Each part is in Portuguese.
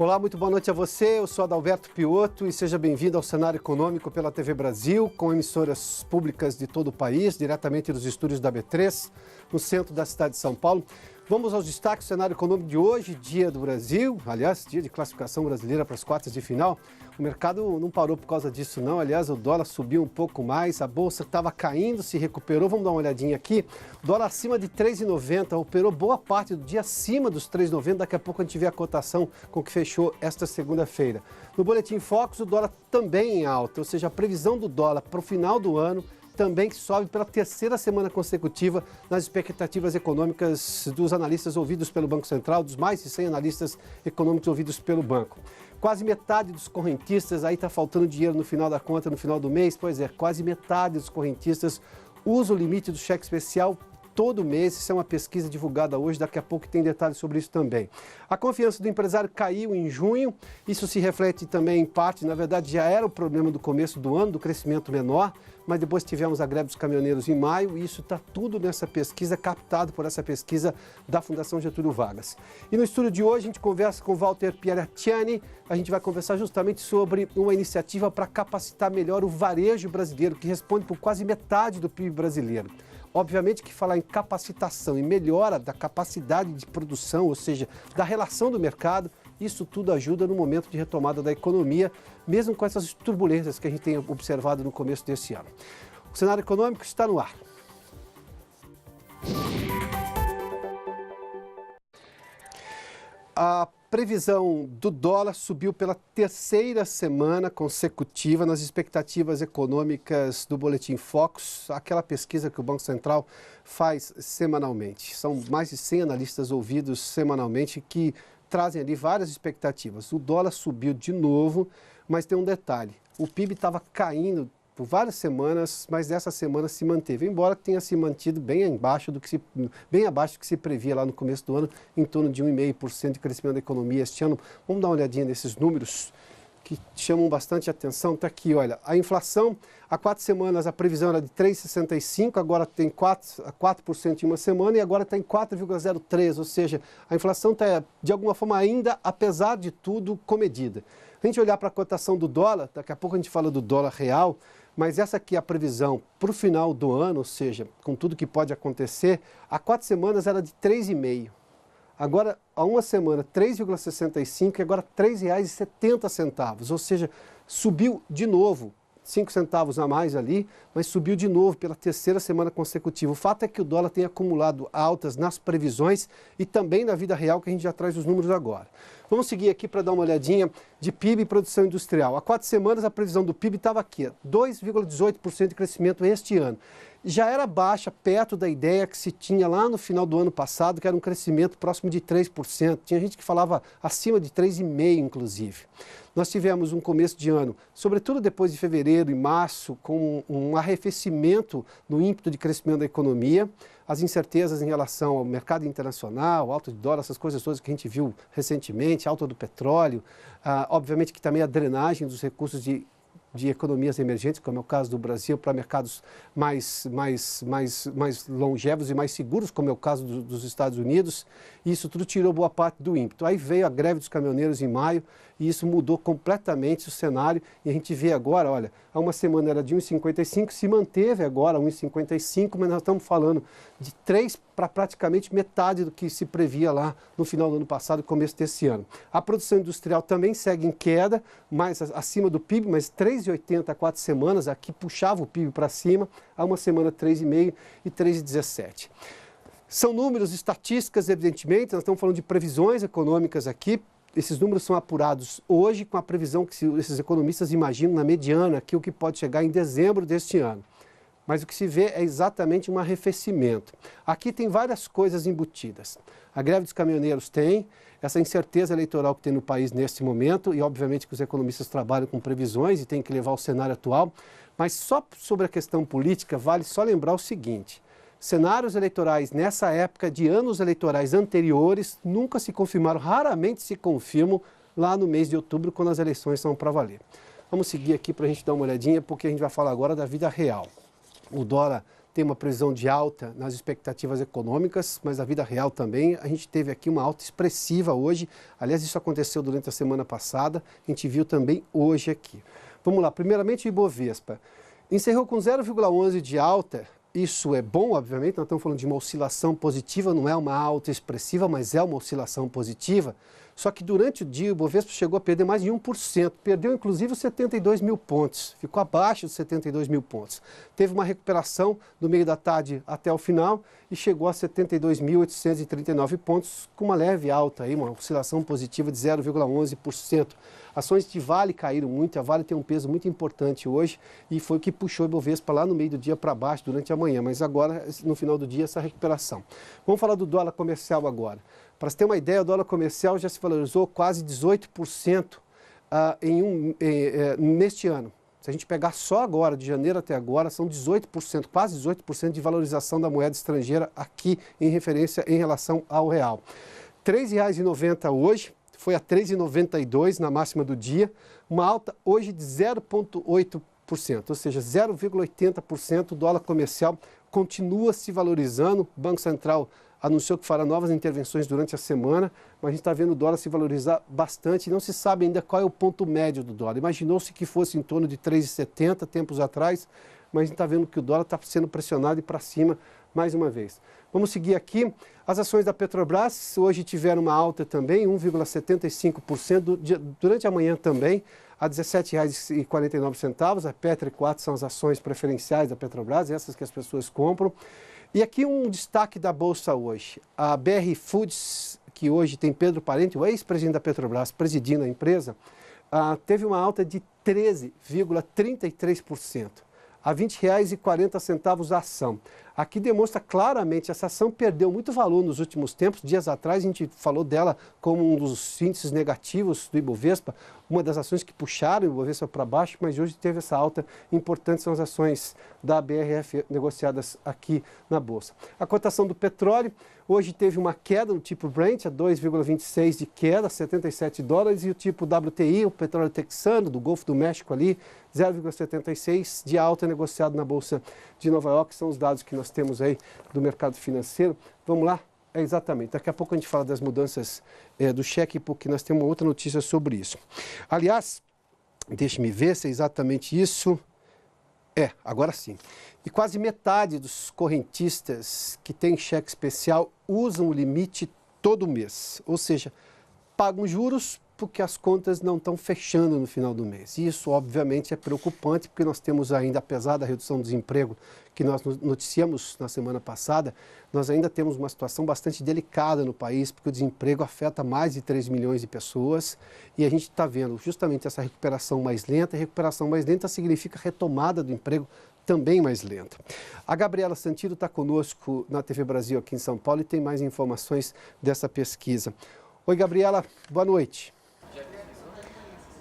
Olá, muito boa noite a você. Eu sou Adalberto Piotto e seja bem-vindo ao Cenário Econômico pela TV Brasil, com emissoras públicas de todo o país, diretamente dos estúdios da B3, no centro da cidade de São Paulo. Vamos aos destaques do cenário econômico de hoje, dia do Brasil, aliás, dia de classificação brasileira para as quartas de final. O mercado não parou por causa disso não, aliás, o dólar subiu um pouco mais, a bolsa estava caindo, se recuperou, vamos dar uma olhadinha aqui. Dólar acima de R$ 3,90, operou boa parte do dia acima dos R$ 3,90, daqui a pouco a gente vê a cotação com que fechou esta segunda-feira. No Boletim Focus, o dólar também em alta, ou seja, a previsão do dólar para o final do ano também que sobe pela terceira semana consecutiva nas expectativas econômicas dos analistas ouvidos pelo Banco Central, dos mais de 100 analistas econômicos ouvidos pelo banco. Quase metade dos correntistas, aí está faltando dinheiro no final da conta, no final do mês, pois é, quase metade dos correntistas usa o limite do cheque especial todo mês. Isso é uma pesquisa divulgada hoje, daqui a pouco tem detalhes sobre isso também. A confiança do empresário caiu em junho, isso se reflete também em parte, na verdade já era o problema do começo do ano, do crescimento menor, mas depois tivemos a greve dos caminhoneiros em maio e isso está tudo nessa pesquisa, captado por essa pesquisa da Fundação Getúlio Vargas. E no estúdio de hoje a gente conversa com Walter Pieracciani, a gente vai conversar justamente sobre uma iniciativa para capacitar melhor o varejo brasileiro, que responde por quase metade do PIB brasileiro. Obviamente que falar em capacitação e melhora da capacidade de produção, ou seja, da relação do mercado, isso tudo ajuda no momento de retomada da economia, mesmo com essas turbulências que a gente tem observado no começo desse ano. O cenário econômico está no ar. A previsão do dólar subiu pela terceira semana consecutiva nas expectativas econômicas do Boletim Focus, aquela pesquisa que o Banco Central faz semanalmente. São mais de 100 analistas ouvidos semanalmente que trazem ali várias expectativas. O dólar subiu de novo, mas tem um detalhe. O PIB estava caindo por várias semanas, mas dessa semana se manteve, embora tenha se mantido bem abaixo do que se previa lá no começo do ano, em torno de 1,5% de crescimento da economia este ano. Vamos dar uma olhadinha nesses números que chamam bastante atenção. Está aqui, olha, a inflação, há 4 semanas a previsão era de 3,65%, agora tem 4% em uma semana e agora está em 4,03%, ou seja, a inflação está, de alguma forma, ainda, apesar de tudo, comedida. Se a gente olhar para a cotação do dólar, daqui a pouco a gente fala do dólar real, mas essa aqui é a previsão para o final do ano, ou seja, com tudo que pode acontecer, há 4 semanas era de 3,5%. Agora, há uma semana, 3,65 e agora R$ 3,70, ou seja, subiu de novo, 5 centavos a mais ali, mas subiu de novo pela terceira semana consecutiva. O fato é que o dólar tem acumulado altas nas previsões e também na vida real, que a gente já traz os números agora. Vamos seguir aqui para dar uma olhadinha de PIB e produção industrial. Há 4 semanas a previsão do PIB estava aqui, 2,18% de crescimento este ano. Já era baixa, perto da ideia que se tinha lá no final do ano passado, que era um crescimento próximo de 3%. Tinha gente que falava acima de 3,5%, inclusive. Nós tivemos um começo de ano, sobretudo depois de fevereiro e março, com um arrefecimento no ímpeto de crescimento da economia, as incertezas em relação ao mercado internacional, alta de dólar, essas coisas todas que a gente viu recentemente, alta do petróleo, obviamente que também a drenagem dos recursos de economias emergentes, como é o caso do Brasil, para mercados mais longevos e mais seguros, como é o caso dos Estados Unidos. E isso tudo tirou boa parte do ímpeto. Aí veio a greve dos caminhoneiros em maio e isso mudou completamente o cenário. E a gente vê agora, olha, há uma semana era de 1,55, se manteve agora 1,55, mas nós estamos falando de 3 para praticamente metade do que se previa lá no final do ano passado e começo desse ano. A produção industrial também segue em queda, mais acima do PIB, mas 3,80 há 4 semanas, aqui puxava o PIB para cima, há uma semana 3,5 e 3,17. São números, estatísticas, evidentemente, nós estamos falando de previsões econômicas aqui. Esses números são apurados hoje com a previsão que esses economistas imaginam na mediana, aqui o que pode chegar em dezembro deste ano. Mas o que se vê é exatamente um arrefecimento. Aqui tem várias coisas embutidas. A greve dos caminhoneiros tem, essa incerteza eleitoral que tem no país neste momento, e obviamente que os economistas trabalham com previsões e têm que levar ao cenário atual, mas só sobre a questão política vale só lembrar o seguinte: cenários eleitorais nessa época de anos eleitorais anteriores nunca se confirmaram, raramente se confirmam lá no mês de outubro, quando as eleições são para valer. Vamos seguir aqui para a gente dar uma olhadinha, porque a gente vai falar agora da vida real. O dólar tem uma previsão de alta nas expectativas econômicas, mas na vida real também. A gente teve aqui uma alta expressiva hoje. Aliás, isso aconteceu durante a semana passada. A gente viu também hoje aqui. Vamos lá. Primeiramente, o Ibovespa encerrou com 0,11 de alta. Isso é bom, obviamente. Nós estamos falando de uma oscilação positiva. Não é uma alta expressiva, mas é uma oscilação positiva. Só que durante o dia o Ibovespa chegou a perder mais de 1%, perdeu inclusive os 72 mil pontos, ficou abaixo dos 72 mil pontos. Teve uma recuperação do meio da tarde até o final e chegou a 72.839 pontos, com uma leve alta, aí, uma oscilação positiva de 0,11%. Ações de Vale caíram muito, a Vale tem um peso muito importante hoje e foi o que puxou o Ibovespa lá no meio do dia para baixo durante a manhã, mas agora, no final do dia, essa recuperação. Vamos falar do dólar comercial agora. Para você ter uma ideia, o dólar comercial já se valorizou quase 18% neste ano. Se a gente pegar só agora, de janeiro até agora, são 18%, quase 18% de valorização da moeda estrangeira aqui em referência em relação ao real. R$ 3,90 hoje, foi a R$ 3,92 na máxima do dia, uma alta hoje de 0,8%, ou seja, 0,80%. O dólar comercial continua se valorizando. O Banco Central anunciou que fará novas intervenções durante a semana, mas a gente está vendo o dólar se valorizar bastante. Não se sabe ainda qual é o ponto médio do dólar. Imaginou-se que fosse em torno de 3,70 tempos atrás, mas a gente está vendo que o dólar está sendo pressionado e para cima mais uma vez. Vamos seguir aqui. As ações da Petrobras hoje tiveram uma alta também, 1,75%, durante a manhã também, a R$ 17,49. A Petro e 4 são as ações preferenciais da Petrobras, essas que as pessoas compram. E aqui um destaque da Bolsa hoje. A BR Foods, que hoje tem Pedro Parente, o ex-presidente da Petrobras, presidindo a empresa, teve uma alta de 13,33%. A R$ 20,40 a ação. Aqui demonstra claramente, essa ação perdeu muito valor nos últimos tempos. Dias atrás a gente falou dela como um dos índices negativos do Ibovespa, uma das ações que puxaram o Ibovespa para baixo, mas hoje teve essa alta importante, são as ações da BRF negociadas aqui na Bolsa. A cotação do petróleo, hoje teve uma queda no tipo Brent, a 2,26 de queda, $77, e o tipo WTI, o petróleo texano, do Golfo do México ali, 0,76 de alta negociado na Bolsa de Nova York. São os dados que nós temos aí do mercado financeiro. Vamos lá? Exatamente. Daqui a pouco a gente fala das mudanças do cheque, porque nós temos uma outra notícia sobre isso. Aliás, deixe-me ver se é exatamente isso. Agora sim. E quase metade dos correntistas que têm cheque especial usam o limite todo mês. Ou seja, pagam juros porque as contas não estão fechando no final do mês. E isso, obviamente, é preocupante, porque nós temos ainda, apesar da redução do desemprego que nós noticiamos na semana passada, nós ainda temos uma situação bastante delicada no país, porque o desemprego afeta mais de 3 milhões de pessoas e a gente está vendo justamente essa recuperação mais lenta. E recuperação mais lenta significa retomada do emprego também mais lenta. A Gabriela Santino está conosco na TV Brasil aqui em São Paulo e tem mais informações dessa pesquisa. Oi, Gabriela, boa noite.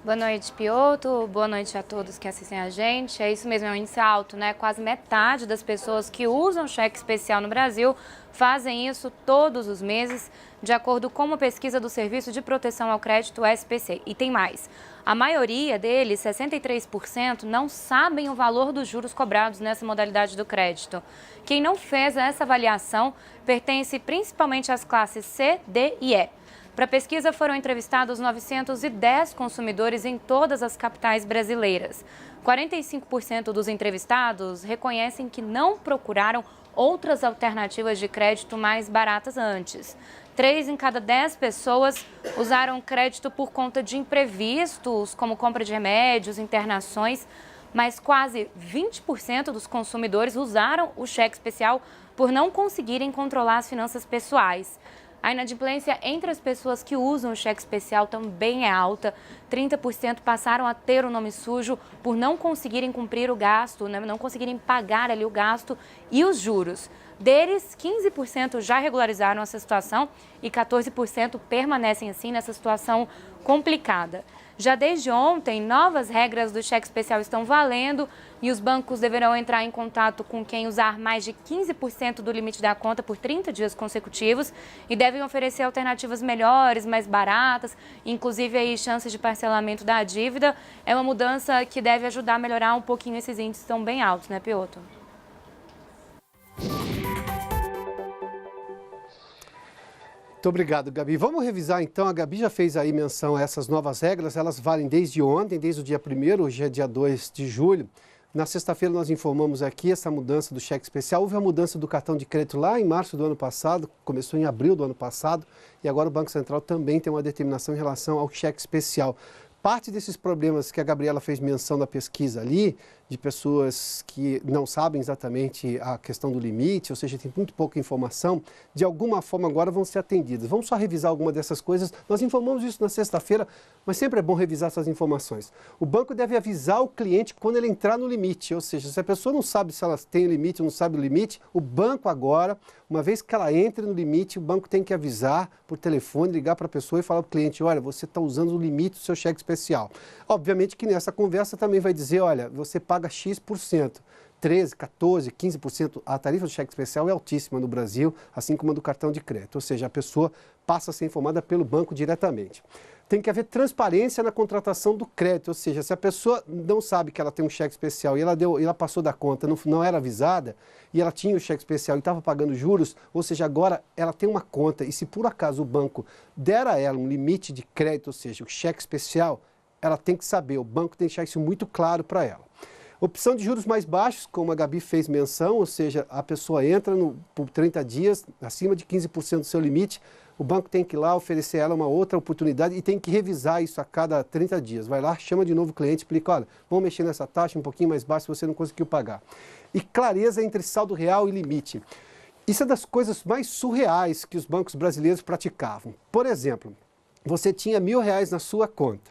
Boa noite, Piotr. Boa noite a todos que assistem a gente. É isso mesmo, é um índice alto, né? Quase metade das pessoas que usam cheque especial no Brasil fazem isso todos os meses, de acordo com uma pesquisa do Serviço de Proteção ao Crédito, SPC. E tem mais. A maioria deles, 63%, não sabem o valor dos juros cobrados nessa modalidade do crédito. Quem não fez essa avaliação pertence principalmente às classes C, D e E. Para a pesquisa foram entrevistados 910 consumidores em todas as capitais brasileiras. 45% dos entrevistados reconhecem que não procuraram outras alternativas de crédito mais baratas antes. 3 em cada 10 pessoas usaram crédito por conta de imprevistos, como compra de remédios, internações, mas quase 20% dos consumidores usaram o cheque especial por não conseguirem controlar as finanças pessoais. A inadimplência entre as pessoas que usam o cheque especial também é alta. 30% passaram a ter o nome sujo por não conseguirem cumprir o gasto, né? Não conseguirem pagar ali o gasto e os juros. Deles, 15% já regularizaram essa situação e 14% permanecem assim nessa situação complicada. Já desde ontem, novas regras do cheque especial estão valendo e os bancos deverão entrar em contato com quem usar mais de 15% do limite da conta por 30 dias consecutivos e devem oferecer alternativas melhores, mais baratas, inclusive aí chances de parcelamento da dívida. É uma mudança que deve ajudar a melhorar um pouquinho esses índices que estão bem altos, né, Piotr? Muito obrigado, Gabi. Vamos revisar então, a Gabi já fez aí menção a essas novas regras, elas valem desde ontem, desde o dia 1º, hoje é dia 2 de julho. Na sexta-feira nós informamos aqui essa mudança do cheque especial. Houve a mudança do cartão de crédito lá em março do ano passado, começou em abril do ano passado, e agora o Banco Central também tem uma determinação em relação ao cheque especial. Parte desses problemas que a Gabriela fez menção da pesquisa ali, de pessoas que não sabem exatamente a questão do limite, ou seja, tem muito pouca informação, de alguma forma agora vão ser atendidas. Vamos só revisar alguma dessas coisas. Nós informamos isso na sexta-feira, mas sempre é bom revisar essas informações. O banco deve avisar o cliente quando ele entrar no limite, ou seja, se a pessoa não sabe se ela tem limite ou não sabe o limite, o banco agora, uma vez que ela entre no limite, o banco tem que avisar por telefone, ligar para a pessoa e falar para o cliente, olha, você está usando o limite do seu cheque especial. Obviamente que nessa conversa também vai dizer, olha, você paga X%, 13%, 14%, 15%. A tarifa do cheque especial é altíssima no Brasil, assim como a do cartão de crédito, ou seja, a pessoa passa a ser informada pelo banco diretamente. Tem que haver transparência na contratação do crédito, ou seja, se a pessoa não sabe que ela tem um cheque especial e ela passou da conta, não era avisada, e ela tinha o cheque especial e estava pagando juros, ou seja, agora ela tem uma conta e se por acaso o banco der a ela um limite de crédito, ou seja, o cheque especial, ela tem que saber, o banco tem que deixar isso muito claro para ela. Opção de juros mais baixos, como a Gabi fez menção, ou seja, a pessoa entra por 30 dias, acima de 15% do seu limite, o banco tem que ir lá oferecer a ela uma outra oportunidade e tem que revisar isso a cada 30 dias. Vai lá, chama de novo o cliente, explica, olha, vamos mexer nessa taxa um pouquinho mais baixa se você não conseguiu pagar. E clareza entre saldo real e limite. Isso é das coisas mais surreais que os bancos brasileiros praticavam. Por exemplo, você tinha R$1.000 na sua conta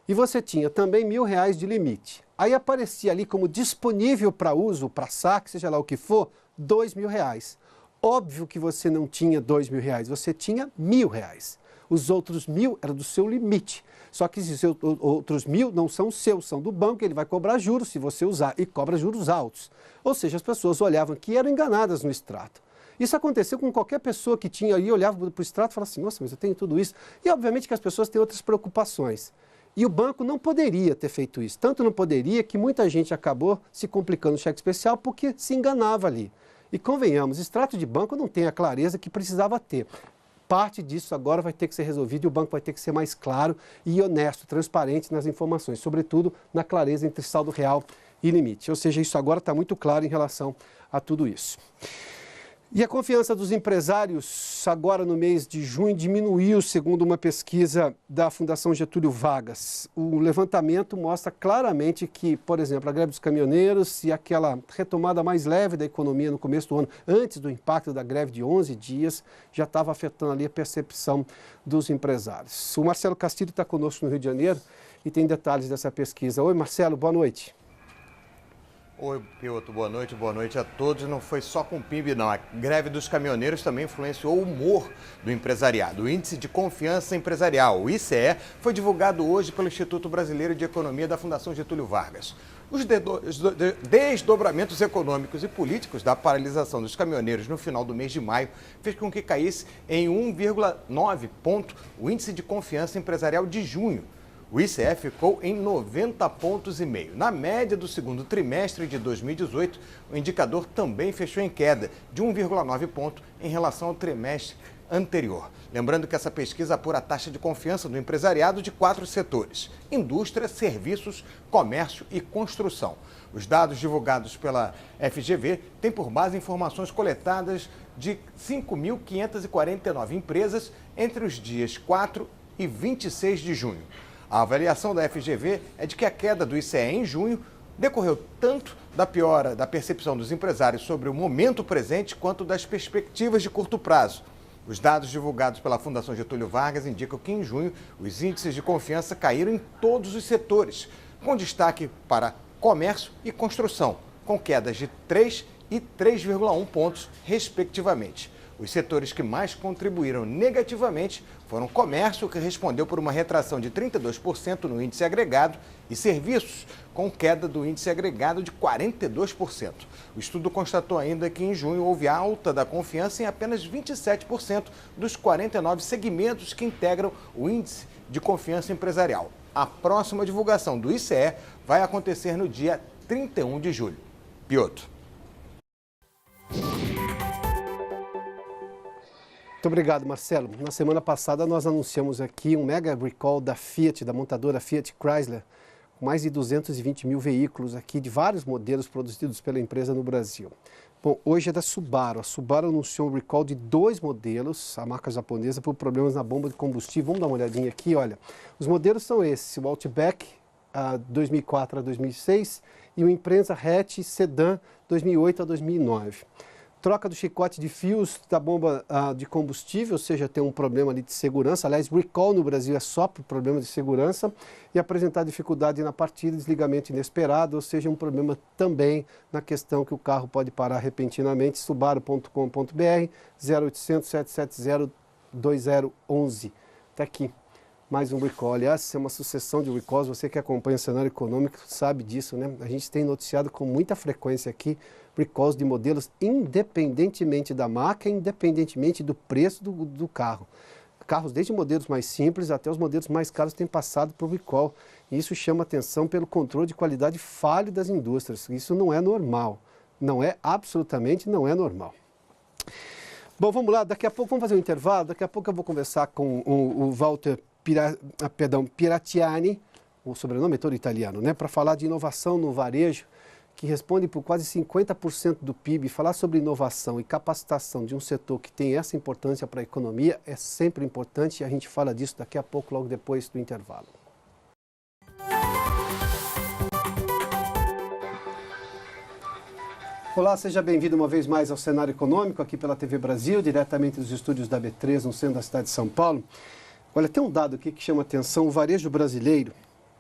e você tinha também R$1.000 de limite. Aí aparecia ali como disponível para uso, para saque, seja lá o que for, R$2.000. Óbvio que você não tinha R$2.000, você tinha R$1.000. Os outros 1.000 eram do seu limite. Só que esses outros 1.000 não são seus, são do banco, ele vai cobrar juros se você usar, e cobra juros altos. Ou seja, as pessoas olhavam que eram enganadas no extrato. Isso aconteceu com qualquer pessoa que tinha ali, olhava para o extrato e falava assim, nossa, mas eu tenho tudo isso. E obviamente que as pessoas têm outras preocupações. E o banco não poderia ter feito isso. Tanto não poderia que muita gente acabou se complicando no cheque especial porque se enganava ali. E convenhamos, extrato de banco não tem a clareza que precisava ter. Parte disso agora vai ter que ser resolvido e o banco vai ter que ser mais claro e honesto, transparente nas informações, sobretudo na clareza entre saldo real e limite. Ou seja, isso agora está muito claro em relação a tudo isso. E a confiança dos empresários agora no mês de junho diminuiu, segundo uma pesquisa da Fundação Getúlio Vargas. O levantamento mostra claramente que, por exemplo, a greve dos caminhoneiros e aquela retomada mais leve da economia no começo do ano, antes do impacto da greve de 11 dias, já estava afetando ali a percepção dos empresários. O Marcelo Castilho está conosco no Rio de Janeiro e tem detalhes dessa pesquisa. Oi, Marcelo, boa noite. Oi, Piotr, boa noite a todos. Não foi só com o PIB, não. A greve dos caminhoneiros também influenciou o humor do empresariado. O Índice de Confiança Empresarial, o ICE, foi divulgado hoje pelo Instituto Brasileiro de Economia da Fundação Getúlio Vargas. Os desdobramentos econômicos e políticos da paralisação dos caminhoneiros no final do mês de maio fez com que caísse em 1,9 ponto o Índice de Confiança Empresarial de junho. O ICE ficou em 90,5 pontos. Na média do segundo trimestre de 2018, o indicador também fechou em queda de 1,9 ponto em relação ao trimestre anterior. Lembrando que essa pesquisa apura a taxa de confiança do empresariado de 4 setores: indústria, serviços, comércio e construção. Os dados divulgados pela FGV têm por base informações coletadas de 5.549 empresas entre os dias 4 e 26 de junho. A avaliação da FGV é de que a queda do ICE em junho decorreu tanto da piora da percepção dos empresários sobre o momento presente quanto das perspectivas de curto prazo. Os dados divulgados pela Fundação Getúlio Vargas indicam que em junho os índices de confiança caíram em todos os setores, com destaque para comércio e construção, com quedas de 3 e 3,1 pontos, respectivamente. Os setores que mais contribuíram negativamente foram comércio, que respondeu por uma retração de 32% no índice agregado, e serviços, com queda do índice agregado de 42%. O estudo constatou ainda que em junho houve alta da confiança em apenas 27% dos 49 segmentos que integram o índice de confiança empresarial. A próxima divulgação do ICE vai acontecer no dia 31 de julho. Piotr. Muito obrigado, Marcelo. Na semana passada nós anunciamos aqui um mega recall da Fiat, da montadora Fiat Chrysler, com mais de 220 mil veículos aqui de vários modelos produzidos pela empresa no Brasil. Bom, hoje é da Subaru. A Subaru anunciou um recall de 2 modelos, a marca japonesa, por problemas na bomba de combustível. Vamos dar uma olhadinha aqui, olha. Os modelos são esses, o Outback 2004 a 2006 e o Impreza Hatch Sedan 2008 a 2009. Troca do chicote de fios da bomba de combustível, ou seja, tem um problema ali de segurança. Aliás, recall no Brasil é só por problema de segurança. E apresentar dificuldade na partida, desligamento inesperado, ou seja, um problema também na questão que o carro pode parar repentinamente. Subaru.com.br 0800 770 2011. Está aqui. Mais um recall. Aliás, é uma sucessão de recalls. Você que acompanha o cenário econômico sabe disso, né? A gente tem noticiado com muita frequência aqui recalls de modelos, independentemente da marca, independentemente do preço do carro. Carros desde modelos mais simples até os modelos mais caros têm passado por recall. E isso chama atenção pelo controle de qualidade falho das indústrias. Isso não é normal. Não é, absolutamente não é normal. Bom, vamos lá. Daqui a pouco vamos fazer um intervalo. Daqui a pouco eu vou conversar com o Walter Piratiani, o sobrenome é todo italiano, né? Para falar de inovação no varejo, que responde por quase 50% do PIB. Falar sobre inovação e capacitação de um setor que tem essa importância para a economia é sempre importante e a gente fala disso daqui a pouco, logo depois do intervalo. Olá, seja bem-vindo uma vez mais ao Cenário Econômico, aqui pela TV Brasil, diretamente dos estúdios da B3, no centro da cidade de São Paulo. Olha, tem um dado aqui que chama atenção: o varejo brasileiro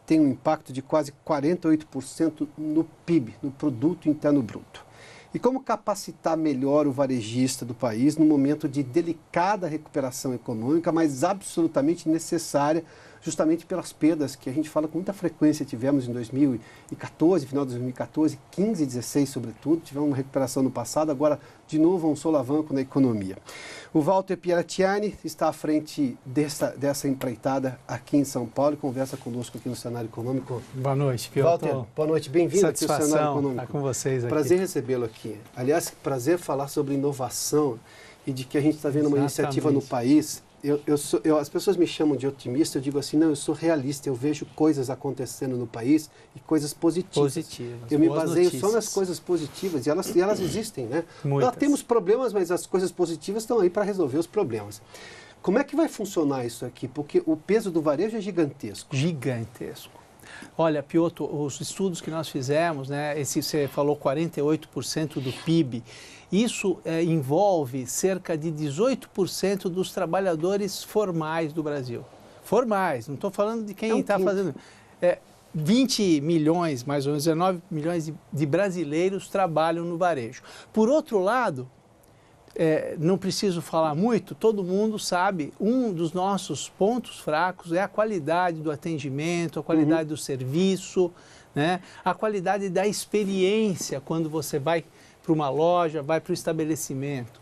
tem um impacto de quase 48% no PIB, no Produto Interno Bruto. E como capacitar melhor o varejista do país num momento de delicada recuperação econômica, mas absolutamente necessária, justamente pelas perdas que a gente fala com muita frequência, tivemos em 2014, final de 2014, 15 e 16 sobretudo, tivemos uma recuperação no passado, agora de novo um solavanco na economia. O Walter Piratiani está à frente dessa empreitada aqui em São Paulo e conversa conosco aqui no Cenário Econômico. Boa noite, Piotr. Walter, boa noite, bem-vindo aqui ao Cenário Econômico. Estar com vocês aqui. Prazer recebê-lo aqui. Aliás, prazer falar sobre inovação e de que a gente está vendo uma iniciativa no país. As pessoas me chamam de otimista, eu digo assim, não, eu sou realista, eu vejo coisas acontecendo no país e coisas positivas. Eu me baseio só nas coisas positivas e elas existem, né? Nós temos problemas, mas as coisas positivas estão aí para resolver os problemas. Como é que vai funcionar isso aqui? Porque o peso do varejo é gigantesco. Gigantesco. Olha, Piotr, os estudos que nós fizemos, né, você falou 48% do PIB, isso envolve cerca de 18% dos trabalhadores formais do Brasil. Formais, não estou falando de quem está fazendo. 20 milhões, mais ou menos, 19 milhões de brasileiros trabalham no varejo. Por outro lado, não preciso falar muito, todo mundo sabe, um dos nossos pontos fracos é a qualidade do atendimento, a qualidade do serviço, né? A qualidade da experiência quando você vai para uma loja, vai para o estabelecimento.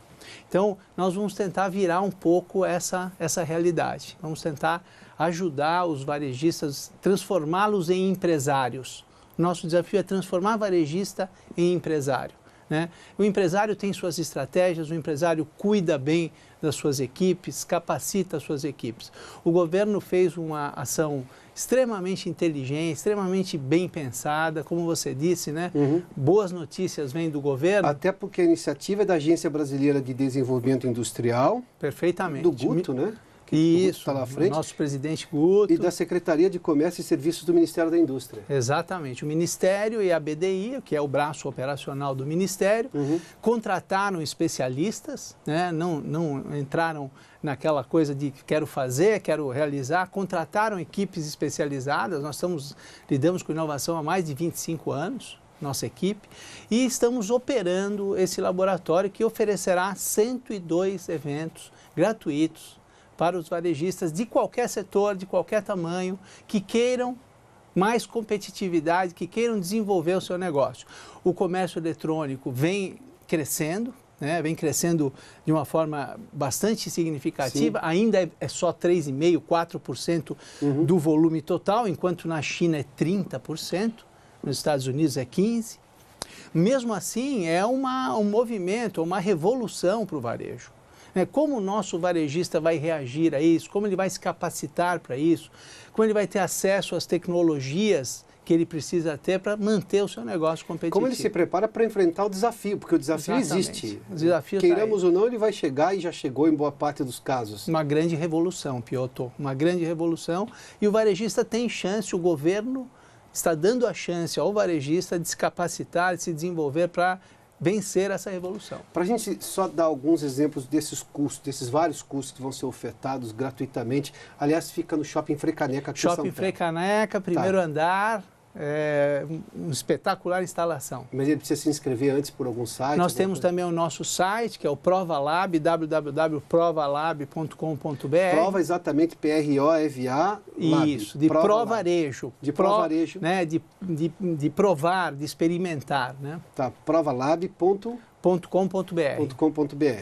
Então, nós vamos tentar virar um pouco essa realidade. Vamos tentar ajudar os varejistas, transformá-los em empresários. Nosso desafio é transformar varejista em empresário, né? O empresário tem suas estratégias, o empresário cuida bem das suas equipes, capacita as suas equipes. O governo fez uma ação extremamente inteligente, extremamente bem pensada, como você disse, né? Boas notícias vêm do governo. Até porque a iniciativa é da Agência Brasileira de Desenvolvimento Industrial. Perfeitamente. Do Guto, né? Isso, está lá à frente. Nosso presidente Guto. E da Secretaria de Comércio e Serviços do Ministério da Indústria. Exatamente. O Ministério e a BDI, que é o braço operacional do Ministério, contrataram especialistas, né? Não entraram naquela coisa de quero fazer, quero realizar, contrataram equipes especializadas. Nós lidamos com inovação há mais de 25 anos, nossa equipe, e estamos operando esse laboratório que oferecerá 102 eventos gratuitos para os varejistas de qualquer setor, de qualquer tamanho, que queiram mais competitividade, que queiram desenvolver o seu negócio. O comércio eletrônico vem crescendo, né? Vem crescendo de uma forma bastante significativa. Sim. Ainda é só 3,5%, 4% do volume total, enquanto na China é 30%, nos Estados Unidos é 15%. Mesmo assim, é um movimento, uma revolução para o varejo. né? Como o nosso varejista vai reagir a isso, como ele vai se capacitar para isso, como ele vai ter acesso às tecnologias que ele precisa ter para manter o seu negócio competitivo. Como ele se prepara para enfrentar o desafio, porque o desafio existe. O desafio Queiramos ou não, ele vai chegar e já chegou em boa parte dos casos. Uma grande revolução, Piotr, uma grande revolução. E o varejista tem chance, o governo está dando a chance ao varejista de se capacitar, de se desenvolver para vencer essa revolução. Para a gente só dar alguns exemplos desses cursos, desses vários cursos que vão ser ofertados gratuitamente. Aliás, fica no Shopping Frei Caneca aqui em São Paulo. Shopping Frei Caneca, primeiro andar. Uma espetacular instalação. Mas ele precisa se inscrever antes por algum site? Nós temos também o nosso site, que é o Provalab, www.provalab.com.br. Prova exatamente, P-R-O-V-A. Isso, de provarejo. De provarejo. Né, de provar, de experimentar. Né? Tá, provalab.com.br.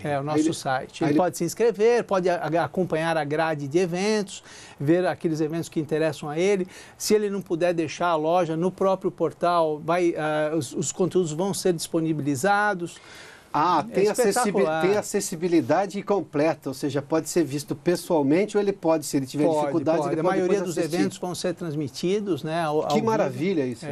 É o nosso site. Ele pode se inscrever, pode acompanhar a grade de eventos, ver aqueles eventos que interessam a ele. Se ele não puder deixar a loja no próprio portal, os conteúdos vão ser disponibilizados. Tem acessibilidade completa, ou seja, pode ser visto pessoalmente ou ele pode, se ele tiver dificuldades, ele pode. A maioria dos eventos vão ser transmitidos, né? Que maravilha isso.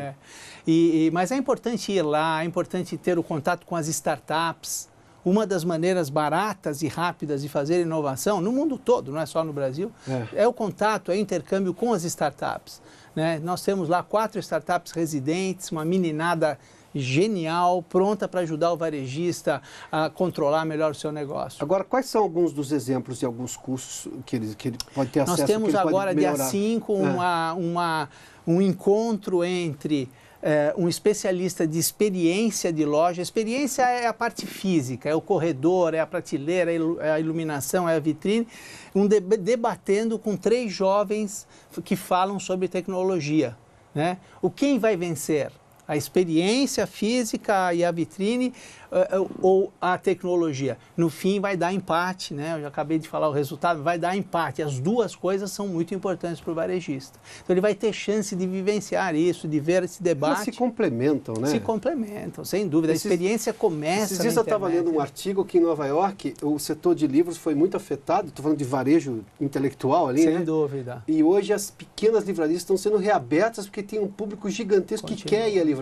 Mas é importante ir lá, é importante ter o contato com as startups. Uma das maneiras baratas e rápidas de fazer inovação, no mundo todo, não é só no Brasil, é o contato, é o intercâmbio com as startups. Né? Nós temos lá 4 startups residentes, uma meninada genial, pronta para ajudar o varejista a controlar melhor o seu negócio. Agora, quais são alguns dos exemplos de alguns cursos que ele pode ter acesso? Nós temos agora, dia 5, um encontro entre um especialista de experiência de loja. A experiência é a parte física, é o corredor, é a prateleira, é a iluminação, é a vitrine, debatendo com 3 jovens que falam sobre tecnologia. Né? Quem vai vencer? A experiência física e a vitrine ou a tecnologia? No fim vai dar empate, né? Eu já acabei de falar o resultado, vai dar empate. As duas coisas são muito importantes para o varejista. Então ele vai ter chance de vivenciar isso, de ver esse debate. Elas se complementam, né? Se complementam, sem dúvida. A experiência começa. Esses dias eu estava lendo um artigo que em Nova York o setor de livros foi muito afetado, estou falando de varejo intelectual ali, né? Sem dúvida. E hoje as pequenas livrarias estão sendo reabertas porque tem um público gigantesco que quer ir à livraria.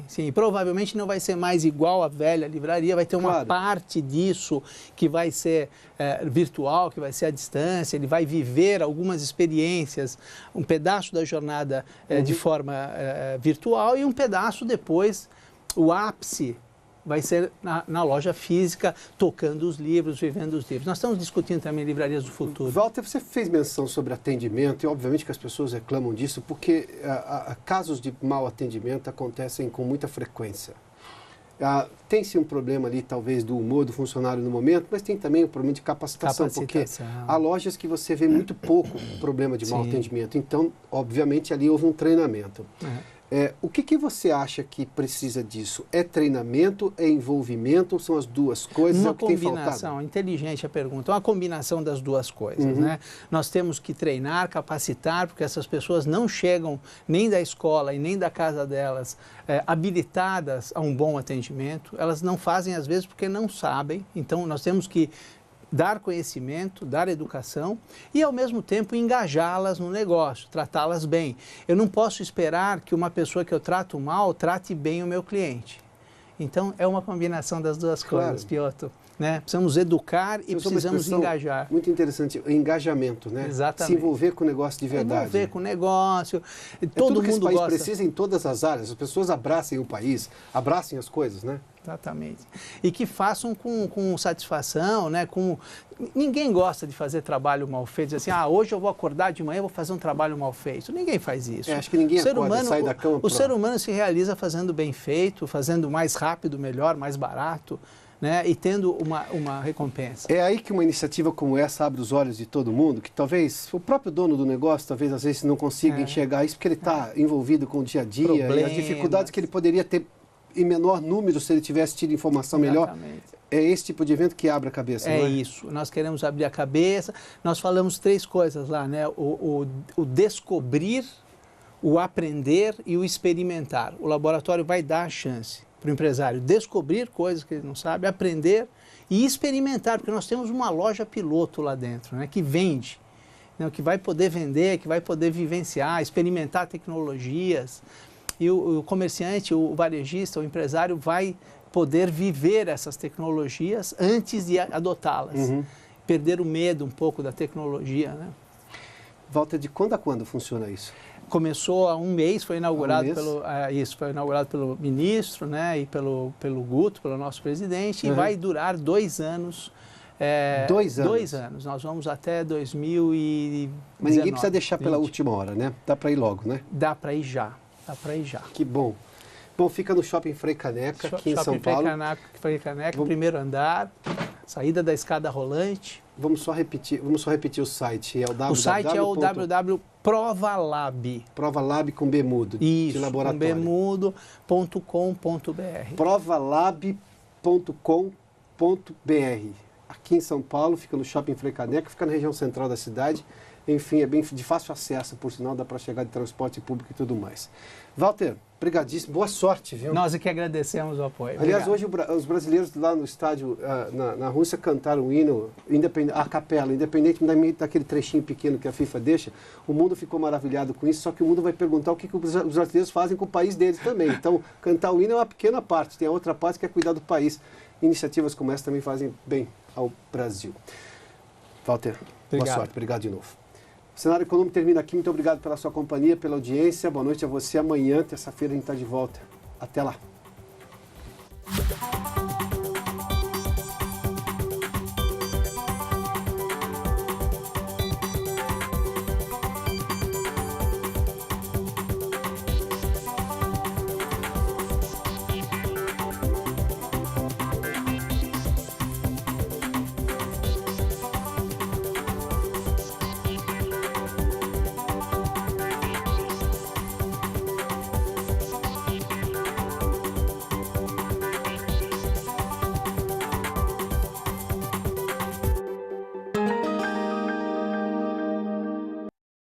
Sim, provavelmente não vai ser mais igual a velha livraria, vai ter uma parte disso que vai ser virtual, que vai ser à distância, ele vai viver algumas experiências, um pedaço da jornada de forma virtual e um pedaço depois, o ápice vai ser na loja física, tocando os livros, vivendo os livros. Nós estamos discutindo também livrarias do futuro. Walter, você fez menção sobre atendimento e obviamente que as pessoas reclamam disso porque casos de mau atendimento acontecem com muita frequência. Tem-se um problema ali, talvez, do humor do funcionário no momento, mas tem também um problema de capacitação, porque há lojas que você vê muito pouco problema de mau atendimento. Então, obviamente, ali houve um treinamento. O que você acha que precisa disso? É treinamento, é envolvimento, ou são as duas coisas? Uma combinação, inteligente a pergunta, uma combinação das duas coisas. Né? Nós temos que treinar, capacitar, porque essas pessoas não chegam nem da escola e nem da casa delas habilitadas a um bom atendimento. Elas não fazem, às vezes, porque não sabem. Então, nós temos que dar conhecimento, dar educação e, ao mesmo tempo, engajá-las no negócio, tratá-las bem. Eu não posso esperar que uma pessoa que eu trato mal trate bem o meu cliente. Então, é uma combinação das duas coisas, Piotr. Né? Precisamos educar e precisamos engajar. Muito interessante, o engajamento, né? Exatamente. Se envolver com o negócio de verdade. Se envolver com o negócio. Todo mundo esse país gosta. Precisa em todas as áreas. As pessoas abracem o país, abracem as coisas, né? Exatamente. E que façam com satisfação, né? Ninguém gosta de fazer trabalho mal feito. Dizer assim, hoje eu vou acordar de manhã e vou fazer um trabalho mal feito. Ninguém faz isso. Acho que ninguém sai da cama. O ser humano se realiza fazendo bem feito, fazendo mais rápido, melhor, mais barato. Né, e tendo uma recompensa. É aí que uma iniciativa como essa abre os olhos de todo mundo, que talvez o próprio dono do negócio, talvez às vezes não consiga enxergar isso, porque ele está envolvido com o dia a dia e as dificuldades que ele poderia ter em menor número se ele tivesse tido informação melhor. É esse tipo de evento que abre a cabeça, não é? É isso, nós queremos abrir a cabeça. Nós falamos 3 coisas lá, né? O descobrir, o aprender e o experimentar. O laboratório vai dar a chance. para o empresário descobrir coisas que ele não sabe, aprender e experimentar, porque nós temos uma loja piloto lá dentro, né, que vende, né, que vai poder vender, que vai poder vivenciar, experimentar tecnologias. E o comerciante, o varejista, o empresário vai poder viver essas tecnologias antes de adotá-las. Perder o medo um pouco da tecnologia, né? Walter, de quando a quando funciona isso? Começou há um mês, foi inaugurado foi inaugurado pelo ministro, né, e pelo Guto, pelo nosso presidente, e vai durar 2 anos. 2 anos? 2 anos. Nós vamos até 2019. Mas ninguém precisa deixar pela última hora, né? Dá para ir logo, né? Dá para ir já. Que bom. Bom, fica no Shopping Frei Caneca, aqui em São Paulo. Frei Caneca, primeiro andar, saída da escada rolante. Vamos só repetir o site. O site é o www.provalab. Provalab com B mudo. Isso, de laboratório. com bmudo.com.br. Provalab.com.br. Aqui em São Paulo, fica no Shopping Frei Caneca, fica na região central da cidade. Enfim, é bem de fácil acesso, por sinal, dá para chegar de transporte público e tudo mais. Walter, brigadíssimo, boa sorte, viu? Nós é que agradecemos o apoio. Aliás, hoje os brasileiros lá no estádio, na Rússia, cantaram o hino a capela, independente daquele trechinho pequeno que a FIFA deixa, o mundo ficou maravilhado com isso, só que o mundo vai perguntar o que os brasileiros fazem com o país deles também. Então, cantar o hino é uma pequena parte, tem a outra parte que é cuidar do país. Iniciativas como essa também fazem bem ao Brasil. Walter, boa sorte, obrigado de novo. O Cenário Econômico termina aqui. Muito obrigado pela sua companhia, pela audiência. Boa noite a você. Amanhã, terça-feira, a gente está de volta. Até lá.